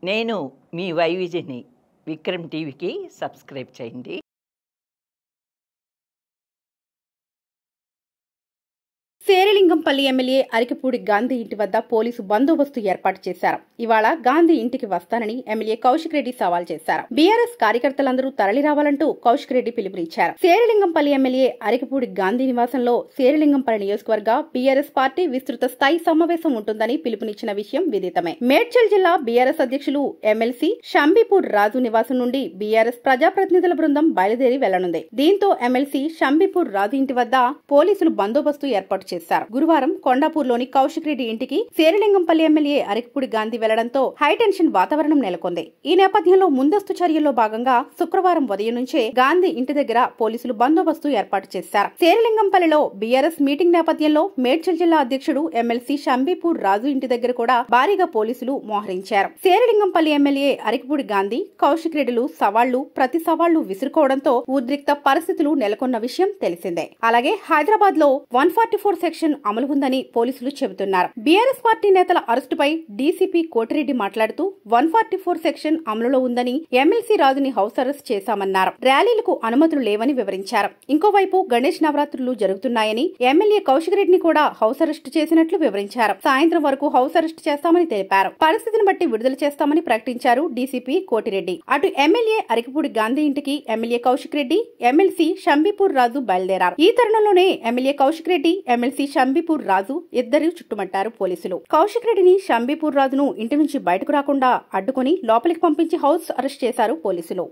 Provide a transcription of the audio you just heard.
నేను మీ వైవిజిని విక్రమ్ టీవీకి సబ్స్క్రైబ్ చేయండి. శేరిలింగంపల్లి ఎమ్మెల్యే అరికపూడి గాంధీ ఇంటి వద్ద పోలీసు బందోబస్తు ఏర్పాటు చేశారు. ఇవాళ గాంధీ ఇంటికి వస్తానని ఎమ్మెల్యే కౌశిక్ రెడ్డి సవాల్ చేశారు. బీఆర్ఎస్ కార్యకర్తలందరూ తరలి రావాలంటూ కౌశిక్ రెడ్డి పిలుపునిచ్చారు. శేరిలింగంపల్లి ఎమ్మెల్యే అరికపూడి గాంధీ నివాసంలో శేరిలింగంపల్లి నియోజకవర్గ బీఆర్ఎస్ పార్టీ విస్తృత స్థాయి సమావేశం ఉంటుందని పిలుపునిచ్చిన విషయం విదితమే. మేడ్చల్ జిల్లా బీఆర్ఎస్ అధ్యక్షులు ఎమ్మెల్సీ షంబీపూర్ రాజు నివాసం నుండి బీఆర్ఎస్ ప్రజాప్రతినిధుల బృందం బయలుదేరి వెళ్లనుంది. దీంతో ఎమ్మెల్సీ షంబీపూర్ రాజు ఇంటి వద్ద పోలీసులు బందోబస్తు ఏర్పాటు చేశారు. గురువారం కొండాపూర్లోని కౌశిక్ రెడ్డి ఇంటికి శేరిలింగంపల్లి ఎమ్మెల్యే అరికపూడి గాంధీ వెళ్లడంతో హైటెన్షన్ వాతావరణం నెలకొంది. ఈ నేపథ్యంలో ముందస్తు చర్యల్లో భాగంగా శుక్రవారం ఉదయం నుంచే గాంధీ ఇంటి దగ్గర పోలీసులు బందోబస్తు ఏర్పాటు చేశారు. శేరిలింగంపల్లిలో బీఆర్ఎస్ మీటింగ్ నేపథ్యంలో మేడ్చల్ జిల్లా అధ్యక్షుడు ఎమ్మెల్సీ షంబీపూర్ రాజు ఇంటి దగ్గర కూడా భారీగా పోలీసులు మోహరించారు. శేరిలింగంపల్లి ఎమ్మెల్యే అరికపూడి గాంధీ కౌశిక్ రెడ్డిలు ప్రతి సవాళ్లు విసురుకోవడంతో ఉద్రిక్త పరిస్థితులు నెలకొన్న విషయం తెలిసిందే. అలాగే హైదరాబాద్ లో 144 సెక్షన్ అమలు ఉందని పోలీసులు చెబుతున్నారు. బీఆర్ఎస్ పార్టీ నేతల అరెస్టుపై డీసీపీ కోటిరెడ్డి మాట్లాడుతూ 144 సెక్షన్ అమలులో ఉందని ఎమ్మెల్సీ రాజుని హౌస్ అరెస్ట్ చేశామన్నారు. ర్యాలీలకు అనుమతులు లేవని వివరించారు. ఇంకోవైపు గణేష్ నవరాత్రులు జరుగుతున్నాయని ఎమ్మెల్యే కౌశిక్ రెడ్డిని కూడా హౌస్ అరెస్ట్ చేసినట్లు వివరించారు. సాయంత్రం వరకు హౌస్ అరెస్ట్ చేస్తామని తెలిపారు. పరిస్థితిని బట్టి విడుదల చేస్తామని ప్రకటించారు డీసీపీ కోటిరెడ్డి. అటు ఎమ్మెల్యే అరికపూడి గాంధీ ఇంటికి ఎమ్మెల్యే కౌశిక్ రెడ్డి, ఎమ్మెల్సీ షంబీపూర్ రాజు బయలుదేరారు. ఈ తరుణంలోనే ఎమ్మెల్యే కౌశిక్ రెడ్డి, ఎమ్మెల్సీ షంబీపూర్ రాజు ఇద్దరు చుట్టుముట్టారు పోలీసులు. కౌశిక్ రెడ్డిని, షంబీపూర్ రాజును ఇంటి నుంచి బయటకు రాకుండా అడ్డుకుని లోపలికి పంపించి హౌస్ అరెస్ట్ చేశారు పోలీసులు.